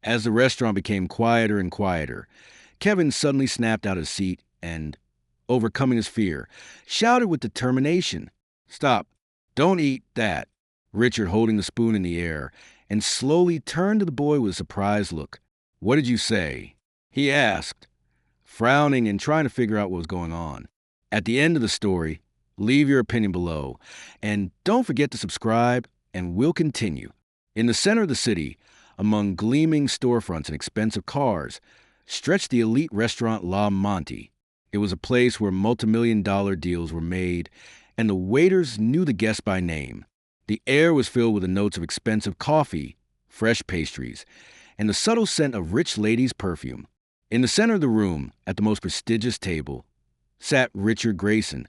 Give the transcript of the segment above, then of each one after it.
As the restaurant became quieter and quieter, Kevin suddenly snapped out of his seat and, overcoming his fear, shouted with determination, "Stop! Don't eat that!" Richard, holding the spoon in the air, and slowly turned to the boy with a surprised look. "What did you say?" he asked, frowning and trying to figure out what was going on. At the end of the story, leave your opinion below, and don't forget to subscribe, and we'll continue. In the center of the city, among gleaming storefronts and expensive cars, stretched the elite restaurant La Monte. It was a place where multimillion-dollar deals were made, and the waiters knew the guests by name. The air was filled with the notes of expensive coffee, fresh pastries, and the subtle scent of rich ladies' perfume. In the center of the room, at the most prestigious table, sat Richard Grayson,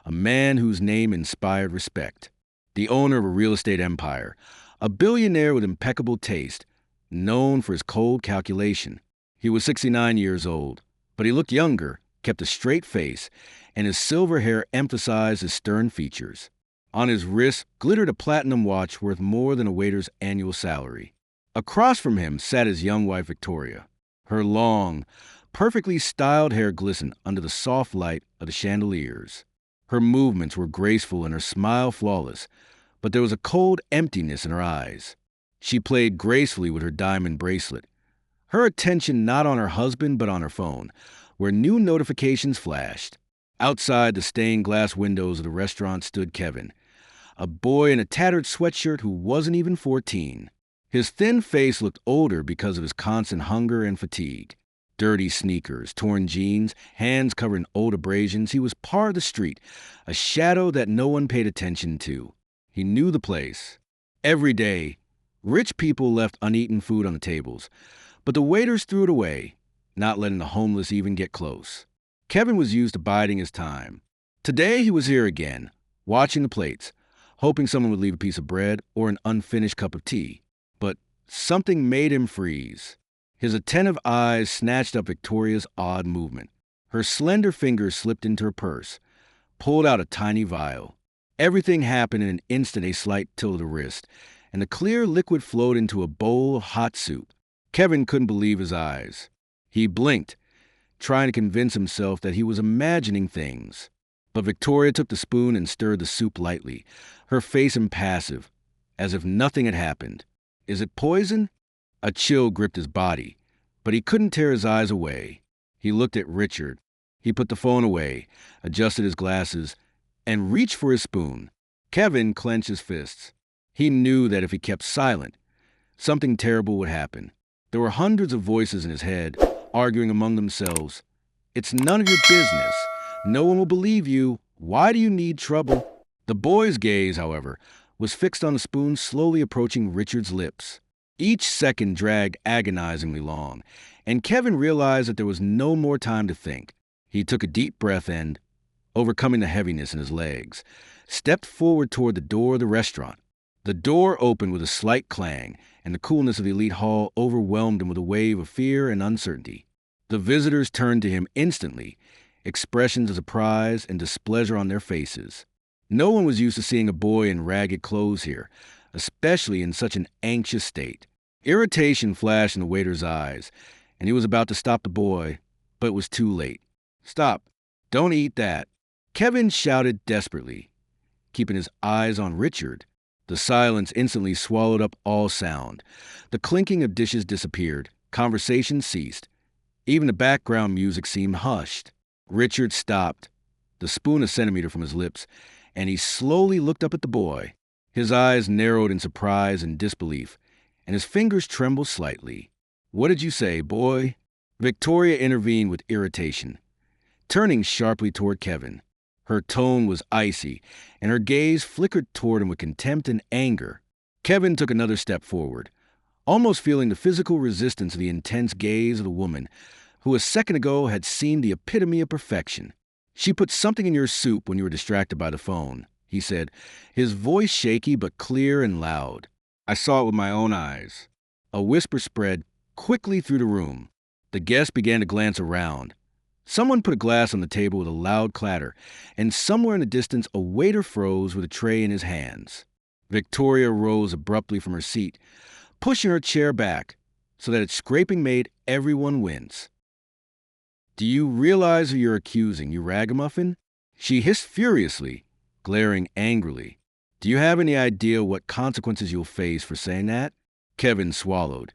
a man whose name inspired respect. The owner of a real estate empire, a billionaire with impeccable taste, known for his cold calculation. He was 69 years old, but he looked younger, kept a straight face, and his silver hair emphasized his stern features. On his wrist glittered a platinum watch worth more than a waiter's annual salary. Across from him sat his young wife, Victoria. Her long, perfectly styled hair glistened under the soft light of the chandeliers. Her movements were graceful and her smile flawless, but there was a cold emptiness in her eyes. She played gracefully with her diamond bracelet, her attention not on her husband but on her phone, where new notifications flashed. Outside the stained glass windows of the restaurant stood Kevin, a boy in a tattered sweatshirt who wasn't even 14. His thin face looked older because of his constant hunger and fatigue. Dirty sneakers, torn jeans, hands covered in old abrasions, he was part of the street, a shadow that no one paid attention to. He knew the place. Every day, rich people left uneaten food on the tables, but the waiters threw it away, not letting the homeless even get close. Kevin was used to biding his time. Today he was here again, watching the plates, hoping someone would leave a piece of bread or an unfinished cup of tea. But something made him freeze. His attentive eyes snatched up Victoria's odd movement. Her slender fingers slipped into her purse, pulled out a tiny vial. Everything happened in an instant, a slight tilt of the wrist, and the clear liquid flowed into a bowl of hot soup. Kevin couldn't believe his eyes. He blinked, trying to convince himself that he was imagining things. But Victoria took the spoon and stirred the soup lightly, her face impassive, as if nothing had happened. "Is it poison?" A chill gripped his body, but he couldn't tear his eyes away. He looked at Richard. He put the phone away, adjusted his glasses, and reached for his spoon. Kevin clenched his fists. He knew that if he kept silent, something terrible would happen. There were hundreds of voices in his head, arguing among themselves. "It's none of your business. No one will believe you. Why do you need trouble?" The boy's gaze, however, was fixed on the spoon slowly approaching Richard's lips. Each second dragged agonizingly long, and Kevin realized that there was no more time to think. He took a deep breath and, overcoming the heaviness in his legs, stepped forward toward the door of the restaurant. The door opened with a slight clang, and the coolness of the elite hall overwhelmed him with a wave of fear and uncertainty. The visitors turned to him instantly, expressions of surprise and displeasure on their faces. No one was used to seeing a boy in ragged clothes here, especially in such an anxious state. Irritation flashed in the waiter's eyes, and he was about to stop the boy, but it was too late. "Stop! Don't eat that!" Kevin shouted desperately, keeping his eyes on Richard. The silence instantly swallowed up all sound. The clinking of dishes disappeared. Conversation ceased. Even the background music seemed hushed. Richard stopped, the spoon a centimeter from his lips, and he slowly looked up at the boy. His eyes narrowed in surprise and disbelief, and his fingers trembled slightly. "What did you say, boy?" Victoria intervened with irritation, turning sharply toward Kevin. Her tone was icy, and her gaze flickered toward him with contempt and anger. Kevin took another step forward, almost feeling the physical resistance of the intense gaze of the woman who a second ago had seemed the epitome of perfection. "She put something in your soup when you were distracted by the phone," he said, his voice shaky but clear and loud. "I saw it with my own eyes." A whisper spread quickly through the room. The guests began to glance around. Someone put a glass on the table with a loud clatter, and somewhere in the distance a waiter froze with a tray in his hands. Victoria rose abruptly from her seat, pushing her chair back. so that its scraping made everyone wince. "Do you realize who you're accusing, you ragamuffin?" She hissed furiously, glaring angrily. "Do you have any idea what consequences you'll face for saying that?" Kevin swallowed,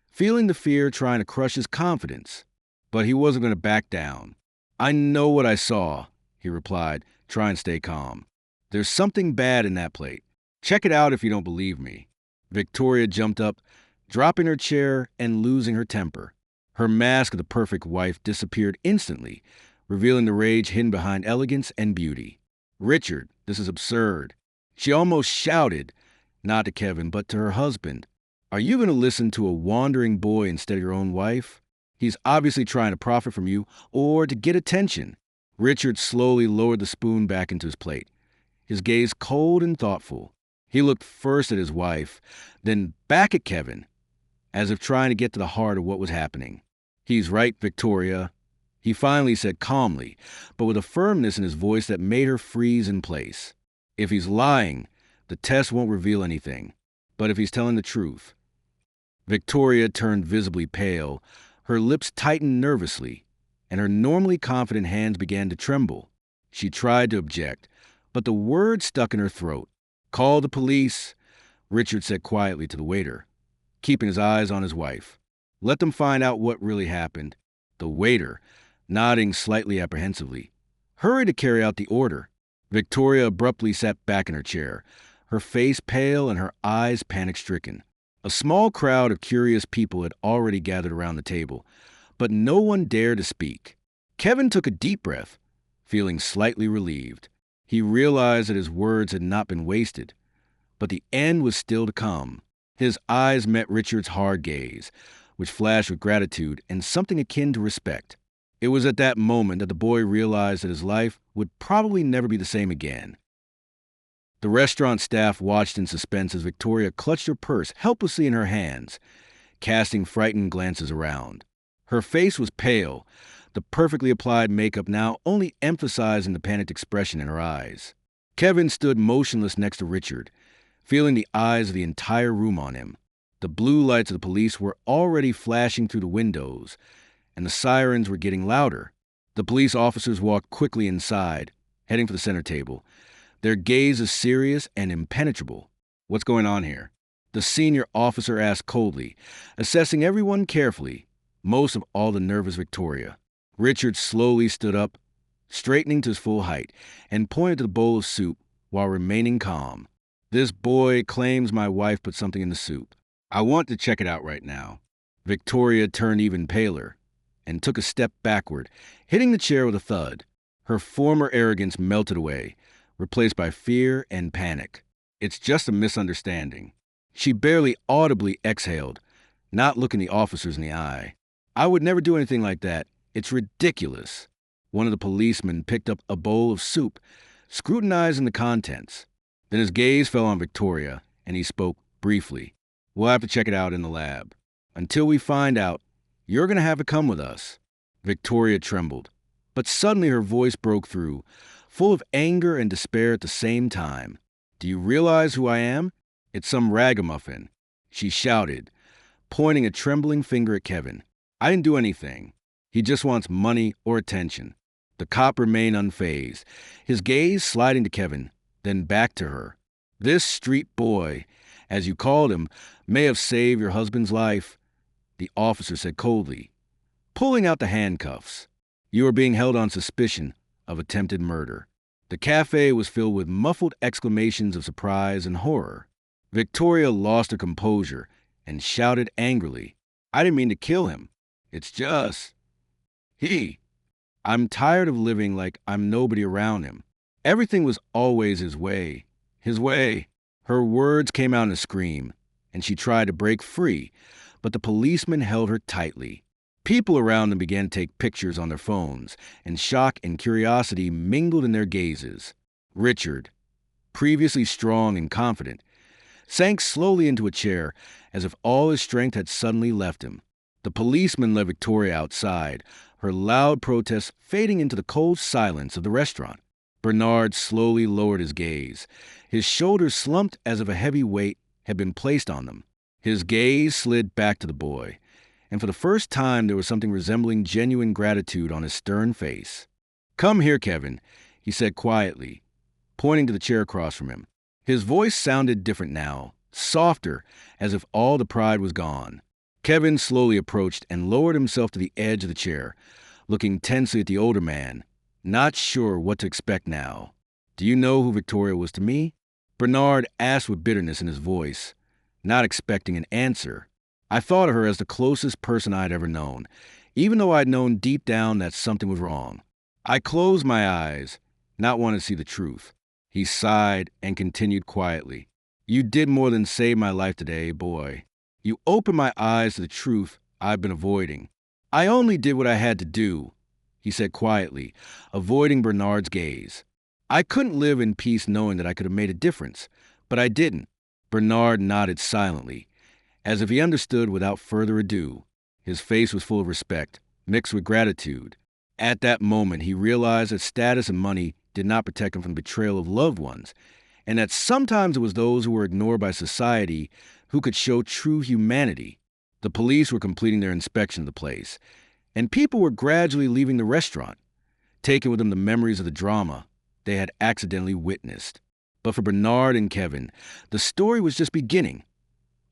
feeling the fear trying to crush his confidence. But he wasn't going to back down. "I know what I saw," he replied, trying to stay calm. "There's something bad in that plate. Check it out if you don't believe me." Victoria jumped up, dropping her chair and losing her temper. Her mask of the perfect wife disappeared instantly, revealing the rage hidden behind elegance and beauty. "Richard, this is absurd." She almost shouted, not to Kevin, but to her husband. "Are you going to listen to a wandering boy instead of your own wife? He's obviously trying to profit from you or to get attention." Richard slowly lowered the spoon back into his plate, his gaze cold and thoughtful. He looked first at his wife, then back at Kevin, as if trying to get to the heart of what was happening. "He's right, Victoria," he finally said calmly, but with a firmness in his voice that made her freeze in place. "If he's lying, the test won't reveal anything. But if he's telling the truth—" Victoria turned visibly pale, her lips tightened nervously, and her normally confident hands began to tremble. She tried to object, but the words stuck in her throat. "Call the police," Richard said quietly to the waiter, keeping his eyes on his wife. "Let them find out what really happened." The waiter, nodding slightly apprehensively, hurried to carry out the order. Victoria abruptly sat back in her chair, her face pale and her eyes panic-stricken. A small crowd of curious people had already gathered around the table, but no one dared to speak. Kevin took a deep breath, feeling slightly relieved. He realized that his words had not been wasted, but the end was still to come. His eyes met Richard's hard gaze, which flashed with gratitude and something akin to respect. It was at that moment that the boy realized that his life would probably never be the same again. The restaurant staff watched in suspense as Victoria clutched her purse helplessly in her hands, casting frightened glances around. Her face was pale, the perfectly applied makeup now only emphasizing the panicked expression in her eyes. Kevin stood motionless next to Richard, feeling the eyes of the entire room on him. The blue lights of the police were already flashing through the windows, and the sirens were getting louder. The police officers walked quickly inside, heading for the center table, their gaze serious and impenetrable. "What's going on here?" the senior officer asked coldly, assessing everyone carefully, most of all the nervous Victoria. Richard slowly stood up, straightening to his full height, and pointed to the bowl of soup while remaining calm. "This boy claims my wife put something in the soup. I want to check it out right now." Victoria turned even paler and took a step backward, hitting the chair with a thud. Her former arrogance melted away, replaced by fear and panic. "It's just a misunderstanding." She barely audibly exhaled, not looking the officers in the eye. "I would never do anything like that. It's ridiculous." One of the policemen picked up a bowl of soup, scrutinizing the contents. Then his gaze fell on Victoria, and he spoke briefly. "We'll have to check it out in the lab. Until we find out, you're going to have to come with us." Victoria trembled, but suddenly her voice broke through, full of anger and despair at the same time. "Do you realize who I am? It's some ragamuffin," she shouted, pointing a trembling finger at Kevin. "I didn't do anything. He just wants money or attention." The cop remained unfazed, his gaze sliding to Kevin, then back to her. "This street boy, as you called him, may have saved your husband's life," the officer said coldly, pulling out the handcuffs. "You are being held on suspicion of attempted murder." The cafe was filled with muffled exclamations of surprise and horror. Victoria lost her composure and shouted angrily, "I didn't mean to kill him. It's just... I'm tired of living like I'm nobody around him. Everything was always his way. His way." Her words came out in a scream, and she tried to break free, but the policeman held her tightly. People around them began to take pictures on their phones, and shock and curiosity mingled in their gazes. Richard, previously strong and confident, sank slowly into a chair as if all his strength had suddenly left him. The policeman led Victoria outside, her loud protests fading into the cold silence of the restaurant. Bernard slowly lowered his gaze. His shoulders slumped as if a heavy weight had been placed on them. His gaze slid back to the boy, and for the first time there was something resembling genuine gratitude on his stern face. "Come here, Kevin," he said quietly, pointing to the chair across from him. His voice sounded different now, softer, as if all the pride was gone. Kevin slowly approached and lowered himself to the edge of the chair, looking tensely at the older man, not sure what to expect now. "Do you know who Victoria was to me?" Bernard asked with bitterness in his voice, not expecting an answer. "I thought of her as the closest person I'd ever known, even though I'd known deep down that something was wrong. I closed my eyes, not wanting to see the truth." He sighed and continued quietly. "You did more than save my life today, boy. You opened my eyes to the truth I've been avoiding." "I only did what I had to do," he said quietly, avoiding Bernard's gaze. "I couldn't live in peace knowing that I could have made a difference, but I didn't." Bernard nodded silently, as if he understood without further ado. His face was full of respect, mixed with gratitude. At that moment, he realized that status and money did not protect him from the betrayal of loved ones, and that sometimes it was those who were ignored by society who could show true humanity. The police were completing their inspection of the place, and people were gradually leaving the restaurant, taking with them the memories of the drama they had accidentally witnessed. But for Bernard and Kevin, the story was just beginning.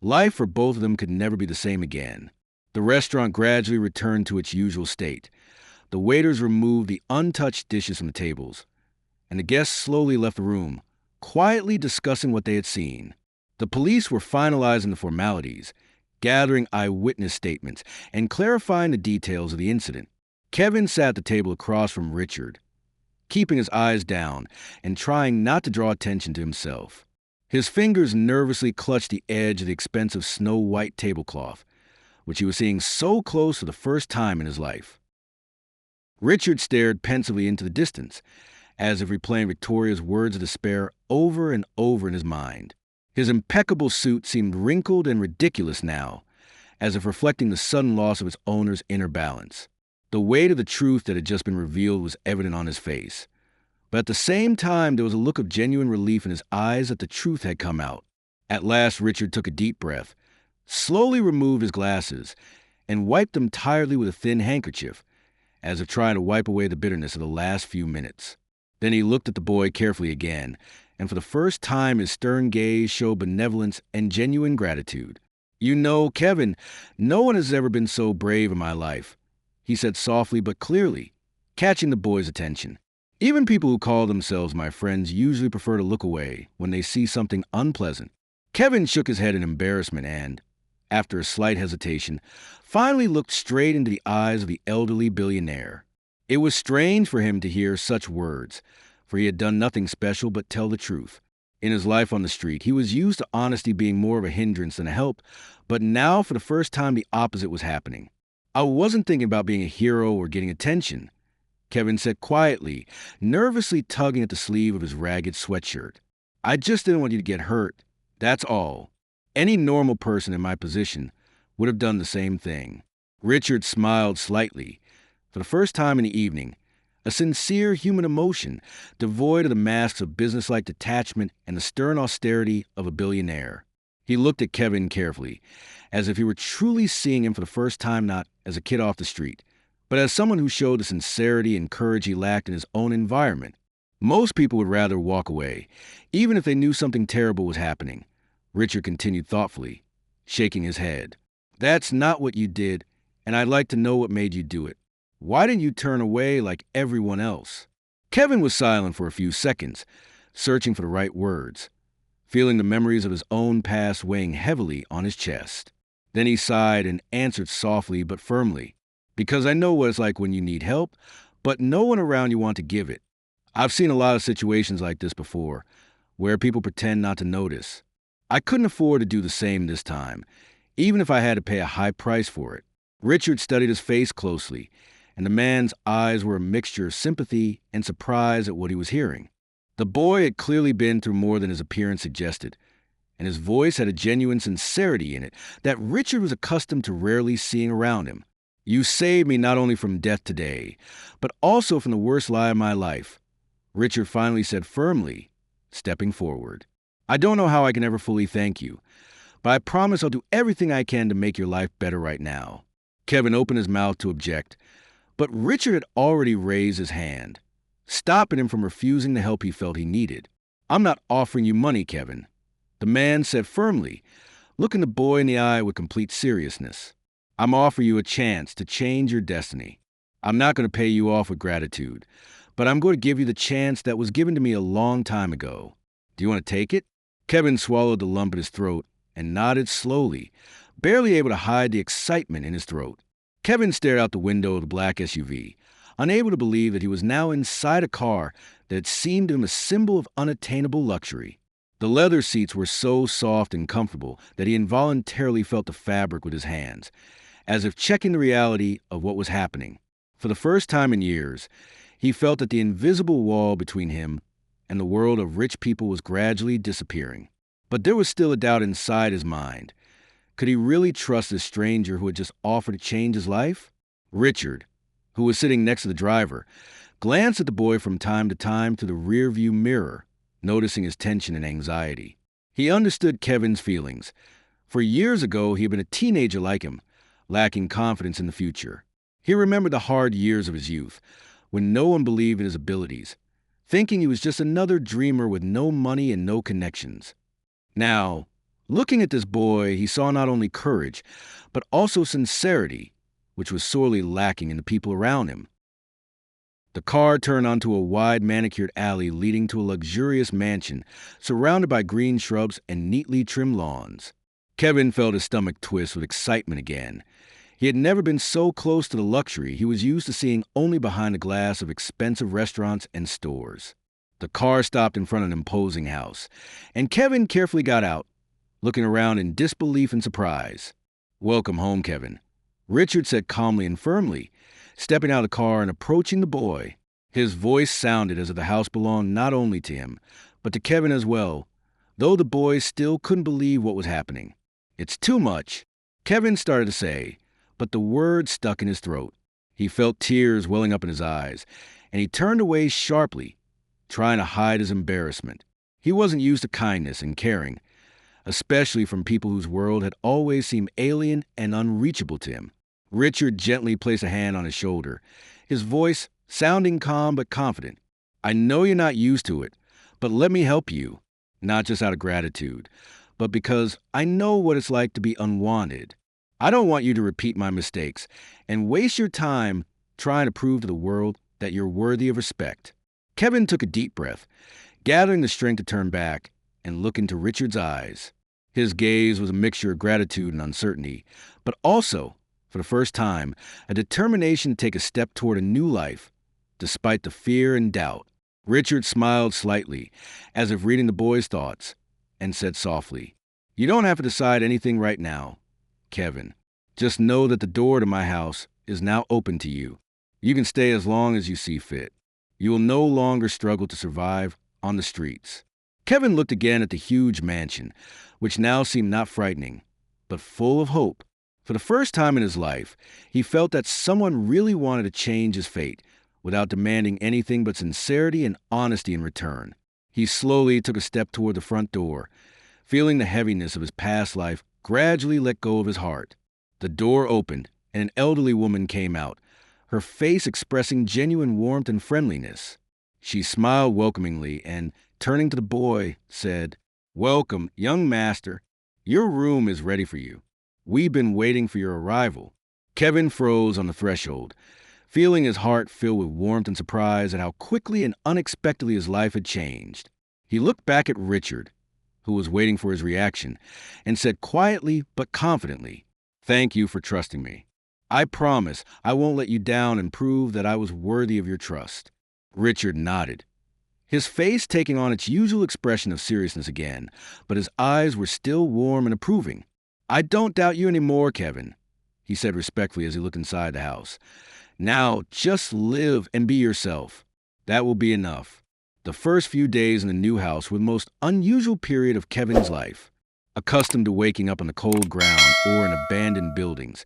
Life for both of them could never be the same again. The restaurant gradually returned to its usual state. The waiters removed the untouched dishes from the tables, and the guests slowly left the room, quietly discussing what they had seen. The police were finalizing the formalities, gathering eyewitness statements, and clarifying the details of the incident. Kevin sat at the table across from Richard, keeping his eyes down and trying not to draw attention to himself. His fingers nervously clutched the edge of the expensive snow-white tablecloth, which he was seeing so close for the first time in his life. Richard stared pensively into the distance, as if replaying Victoria's words of despair over and over in his mind. His impeccable suit seemed wrinkled and ridiculous now, as if reflecting the sudden loss of its owner's inner balance. The weight of the truth that had just been revealed was evident on his face, but at the same time there was a look of genuine relief in his eyes that the truth had come out. At last Richard took a deep breath, slowly removed his glasses, and wiped them tiredly with a thin handkerchief, as if trying to wipe away the bitterness of the last few minutes. Then he looked at the boy carefully again, and for the first time his stern gaze showed benevolence and genuine gratitude. "You know, Kevin, no one has ever been so brave in my life," he said softly but clearly, catching the boy's attention. "Even people who call themselves my friends usually prefer to look away when they see something unpleasant." Kevin shook his head in embarrassment and, after a slight hesitation, finally looked straight into the eyes of the elderly billionaire. It was strange for him to hear such words, for he had done nothing special but tell the truth. In his life on the street, he was used to honesty being more of a hindrance than a help, but now for the first time the opposite was happening. "I wasn't thinking about being a hero or getting attention," Kevin said quietly, nervously tugging at the sleeve of his ragged sweatshirt. "I just didn't want you to get hurt, that's all. Any normal person in my position would have done the same thing." Richard smiled slightly. For the first time in the evening, a sincere human emotion, devoid of the masks of businesslike detachment and the stern austerity of a billionaire. He looked at Kevin carefully, as if he were truly seeing him for the first time not as a kid off the street, but as someone who showed the sincerity and courage he lacked in his own environment. Most people would rather walk away, even if they knew something terrible was happening. Richard continued thoughtfully, shaking his head. "That's not what you did, and I'd like to know what made you do it. Why didn't you turn away like everyone else?" Kevin was silent for a few seconds, searching for the right words, feeling the memories of his own past weighing heavily on his chest. Then he sighed and answered softly but firmly, "Because I know what it's like when you need help, but no one around you wants to give it. I've seen a lot of situations like this before, where people pretend not to notice. I couldn't afford to do the same this time, even if I had to pay a high price for it." Richard studied his face closely, and the man's eyes were a mixture of sympathy and surprise at what he was hearing. The boy had clearly been through more than his appearance suggested, and his voice had a genuine sincerity in it that Richard was accustomed to rarely seeing around him. "You saved me not only from death today, but also from the worst lie of my life," Richard finally said firmly, stepping forward. "I don't know how I can ever fully thank you, but I promise I'll do everything I can to make your life better right now." Kevin opened his mouth to object, but Richard had already raised his hand, stopping him from refusing the help he felt he needed. "I'm not offering you money, Kevin," the man said firmly, looking the boy in the eye with complete seriousness. "I'm offering you a chance to change your destiny. I'm not going to pay you off with gratitude, but I'm going to give you the chance that was given to me a long time ago. Do you want to take it?" Kevin swallowed the lump in his throat and nodded slowly, barely able to hide the excitement in his throat. Kevin stared out the window of the black SUV, unable to believe that he was now inside a car that seemed to him a symbol of unattainable luxury. The leather seats were so soft and comfortable that he involuntarily felt the fabric with his hands, as if checking the reality of what was happening. For the first time in years, he felt that the invisible wall between him and the world of rich people was gradually disappearing. But there was still a doubt inside his mind. Could he really trust this stranger who had just offered to change his life? Richard, who was sitting next to the driver, glanced at the boy from time to time through the rearview mirror, noticing his tension and anxiety. He understood Kevin's feelings. For years ago, he had been a teenager like him, lacking confidence in the future. He remembered the hard years of his youth, when no one believed in his abilities, thinking he was just another dreamer with no money and no connections. Now, looking at this boy, he saw not only courage, but also sincerity, which was sorely lacking in the people around him. The car turned onto a wide manicured alley leading to a luxurious mansion surrounded by green shrubs and neatly trimmed lawns. Kevin felt his stomach twist with excitement again. He had never been so close to the luxury he was used to seeing only behind the glass of expensive restaurants and stores. The car stopped in front of an imposing house, and Kevin carefully got out, looking around in disbelief and surprise. "Welcome home, Kevin," Richard said calmly and firmly, stepping out of the car and approaching the boy. His voice sounded as if the house belonged not only to him, but to Kevin as well, though the boy still couldn't believe what was happening. "It's too much," Kevin started to say, but the word stuck in his throat. He felt tears welling up in his eyes, and he turned away sharply, trying to hide his embarrassment. He wasn't used to kindness and caring, especially from people whose world had always seemed alien and unreachable to him. Richard gently placed a hand on his shoulder, his voice sounding calm but confident. "I know you're not used to it, but let me help you, not just out of gratitude, but because I know what it's like to be unwanted. I don't want you to repeat my mistakes and waste your time trying to prove to the world that you're worthy of respect." Kevin took a deep breath, gathering the strength to turn back and look into Richard's eyes. His gaze was a mixture of gratitude and uncertainty, but also, for the first time, a determination to take a step toward a new life, despite the fear and doubt. Richard smiled slightly, as if reading the boy's thoughts, and said softly, "You don't have to decide anything right now, Kevin. Just know that the door to my house is now open to you. You can stay as long as you see fit. You will no longer struggle to survive on the streets." Kevin looked again at the huge mansion, which now seemed not frightening, but full of hope. For the first time in his life, he felt that someone really wanted to change his fate without demanding anything but sincerity and honesty in return. He slowly took a step toward the front door, feeling the heaviness of his past life gradually let go of his heart. The door opened, and an elderly woman came out, her face expressing genuine warmth and friendliness. She smiled welcomingly and, turning to the boy, said, "Welcome, young master. Your room is ready for you. We've been waiting for your arrival." Kevin froze on the threshold, feeling his heart fill with warmth and surprise at how quickly and unexpectedly his life had changed. He looked back at Richard, who was waiting for his reaction, and said quietly but confidently, "Thank you for trusting me. I promise I won't let you down and prove that I was worthy of your trust." Richard nodded, his face taking on its usual expression of seriousness again, but his eyes were still warm and approving. "I don't doubt you anymore, Kevin," he said respectfully as he looked inside the house. "Now, just live and be yourself. That will be enough." The first few days in the new house were the most unusual period of Kevin's life. Accustomed to waking up on the cold ground or in abandoned buildings,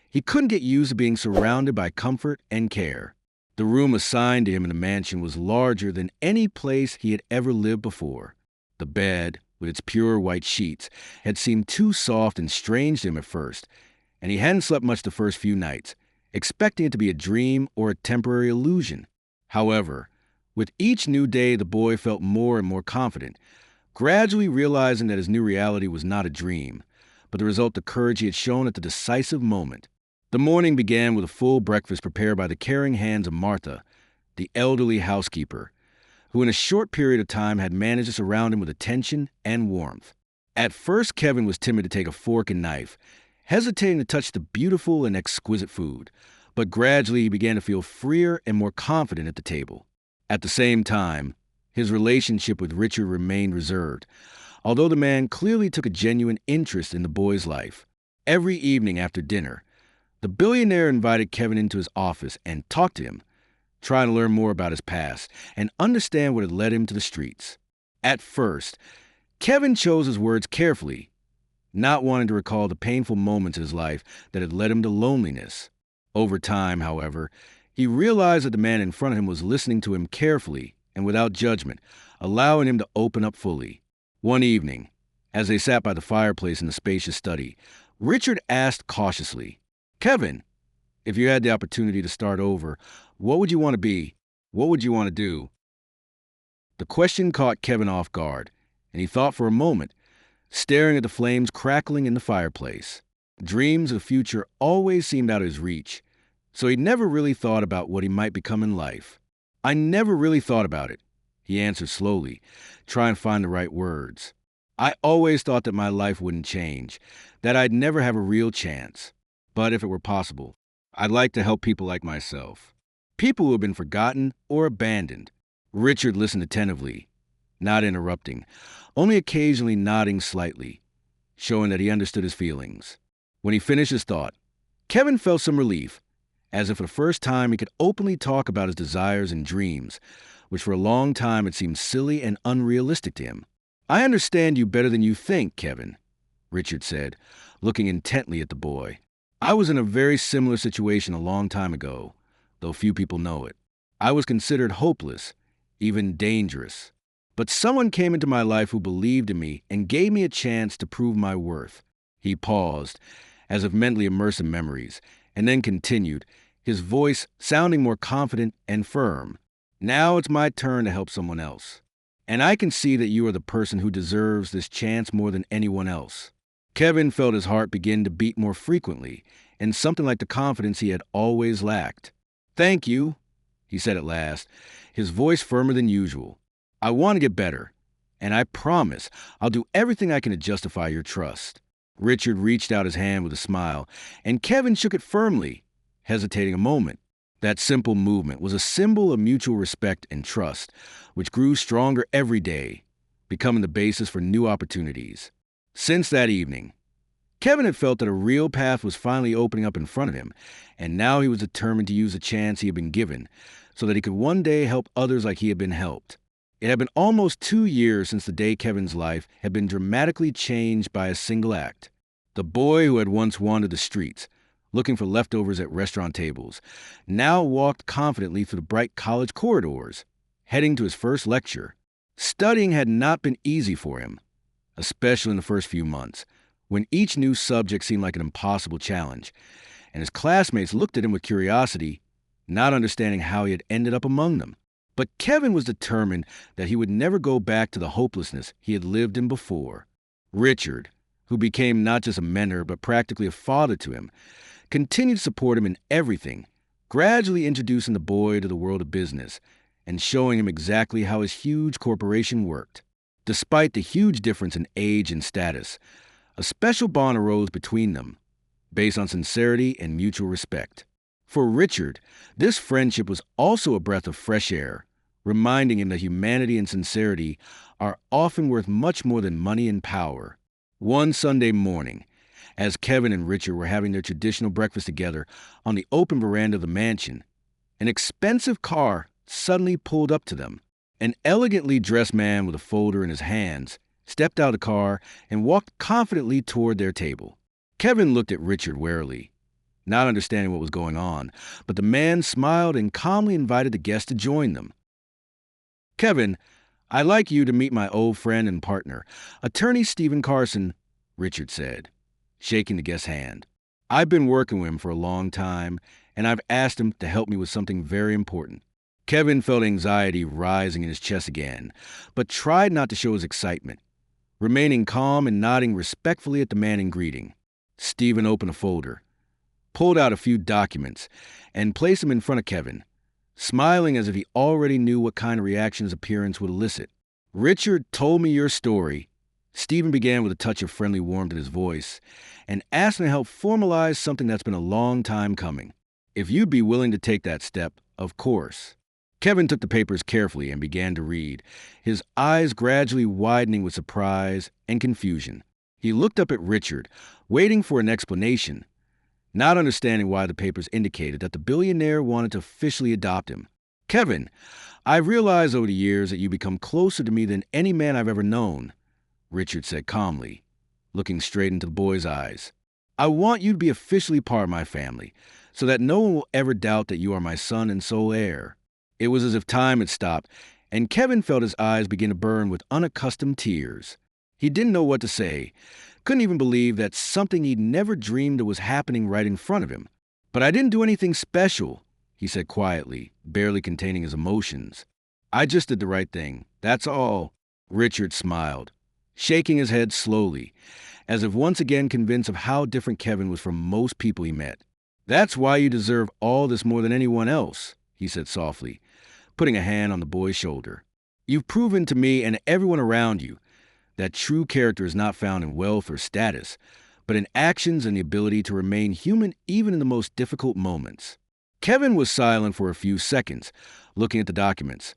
he couldn't get used to being surrounded by comfort and care. The room assigned to him in the mansion was larger than any place he had ever lived before. The bed, with its pure white sheets, had seemed too soft and strange to him at first, and he hadn't slept much the first few nights, expecting it to be a dream or a temporary illusion. However, with each new day, the boy felt more and more confident, gradually realizing that his new reality was not a dream, but the result of the courage he had shown at the decisive moment. The morning began with a full breakfast prepared by the caring hands of Martha, the elderly housekeeper, who in a short period of time had managed to surround him with attention and warmth. At first, Kevin was timid to take a fork and knife, hesitating to touch the beautiful and exquisite food, but gradually he began to feel freer and more confident at the table. At the same time, his relationship with Richard remained reserved, although the man clearly took a genuine interest in the boy's life. Every evening after dinner, the billionaire invited Kevin into his office and talked to him, trying to learn more about his past and understand what had led him to the streets. At first, Kevin chose his words carefully, not wanting to recall the painful moments in his life that had led him to loneliness. Over time, however, he realized that the man in front of him was listening to him carefully and without judgment, allowing him to open up fully. One evening, as they sat by the fireplace in the spacious study, Richard asked cautiously, "Kevin, if you had the opportunity to start over, what would you want to be? What would you want to do?" The question caught Kevin off guard, and he thought for a moment, staring at the flames crackling in the fireplace. Dreams of the future always seemed out of his reach, so he never really thought about what he might become in life. "I never really thought about it," he answered slowly, trying to find the right words. "I always thought that my life wouldn't change, that I'd never have a real chance. But if it were possible, I'd like to help people like myself. People who have been forgotten or abandoned." Richard listened attentively, not interrupting, only occasionally nodding slightly, showing that he understood his feelings. When he finished his thought, Kevin felt some relief, as if for the first time he could openly talk about his desires and dreams, which for a long time had seemed silly and unrealistic to him. "I understand you better than you think, Kevin," Richard said, looking intently at the boy. "I was in a very similar situation a long time ago, though few people know it. I was considered hopeless, even dangerous. But someone came into my life who believed in me and gave me a chance to prove my worth." He paused, as if mentally immersed in memories, and then continued, his voice sounding more confident and firm. "Now it's my turn to help someone else. And I can see that you are the person who deserves this chance more than anyone else." Kevin felt his heart begin to beat more frequently, and something like the confidence he had always lacked. "Thank you," he said at last, his voice firmer than usual. "I want to get better, and I promise I'll do everything I can to justify your trust." Richard reached out his hand with a smile, and Kevin shook it firmly, hesitating a moment. That simple movement was a symbol of mutual respect and trust, which grew stronger every day, becoming the basis for new opportunities. Since that evening, Kevin had felt that a real path was finally opening up in front of him, and now he was determined to use the chance he had been given so that he could one day help others like he had been helped. It had been almost 2 years since the day Kevin's life had been dramatically changed by a single act. The boy who had once wandered the streets, looking for leftovers at restaurant tables, now walked confidently through the bright college corridors, heading to his first lecture. Studying had not been easy for him, especially in the first few months, when each new subject seemed like an impossible challenge, and his classmates looked at him with curiosity, not understanding how he had ended up among them. But Kevin was determined that he would never go back to the hopelessness he had lived in before. Richard, who became not just a mentor but practically a father to him, continued to support him in everything, gradually introducing the boy to the world of business and showing him exactly how his huge corporation worked. Despite the huge difference in age and status, a special bond arose between them, based on sincerity and mutual respect. For Richard, this friendship was also a breath of fresh air, reminding him that humanity and sincerity are often worth much more than money and power. One Sunday morning, as Kevin and Richard were having their traditional breakfast together on the open veranda of the mansion, an expensive car suddenly pulled up to them. An elegantly dressed man with a folder in his hands stepped out of the car and walked confidently toward their table. Kevin looked at Richard warily, not understanding what was going on, but the man smiled and calmly invited the guest to join them. "Kevin, I'd like you to meet my old friend and partner, attorney Stephen Carson," Richard said, shaking the guest's hand. I've been working with him for a long time, and I've asked him to help me with something very important. Kevin felt anxiety rising in his chest again, but tried not to show his excitement, remaining calm and nodding respectfully at the man in greeting. Stephen opened a folder, pulled out a few documents, and placed them in front of Kevin, smiling as if he already knew what kind of reaction his appearance would elicit. "Richard told me your story." Stephen began with a touch of friendly warmth in his voice and asked me to help formalize something that's been a long time coming. If you'd be willing to take that step, of course. Kevin took the papers carefully and began to read, his eyes gradually widening with surprise and confusion. He looked up at Richard, waiting for an explanation, not understanding why the papers indicated that the billionaire wanted to officially adopt him. "Kevin, I've realized over the years that you become closer to me than any man I've ever known," Richard said calmly, looking straight into the boy's eyes. "I want you to be officially part of my family, so that no one will ever doubt that you are my son and sole heir." It was as if time had stopped, and Kevin felt his eyes begin to burn with unaccustomed tears. He didn't know what to say, couldn't even believe that something he'd never dreamed of was happening right in front of him. "But I didn't do anything special," he said quietly, barely containing his emotions. "I just did the right thing, that's all." Richard smiled, shaking his head slowly, as if once again convinced of how different Kevin was from most people he met. "That's why you deserve all this more than anyone else," he said softly, putting a hand on the boy's shoulder. "You've proven to me and everyone around you that true character is not found in wealth or status, but in actions and the ability to remain human even in the most difficult moments." Kevin was silent for a few seconds, looking at the documents.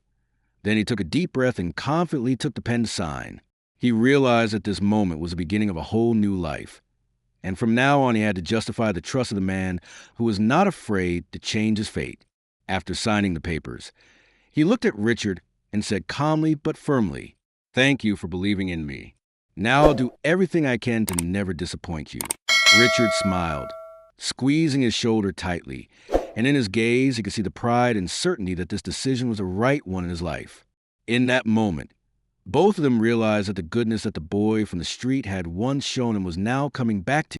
Then he took a deep breath and confidently took the pen to sign. He realized that this moment was the beginning of a whole new life, and from now on he had to justify the trust of the man who was not afraid to change his fate. After signing the papers, he looked at Richard and said calmly but firmly, "Thank you for believing in me. Now I'll do everything I can to never disappoint you." Richard smiled, squeezing his shoulder tightly, and in his gaze he could see the pride and certainty that this decision was the right one in his life. In that moment, both of them realized that the goodness that the boy from the street had once shown him was now coming back to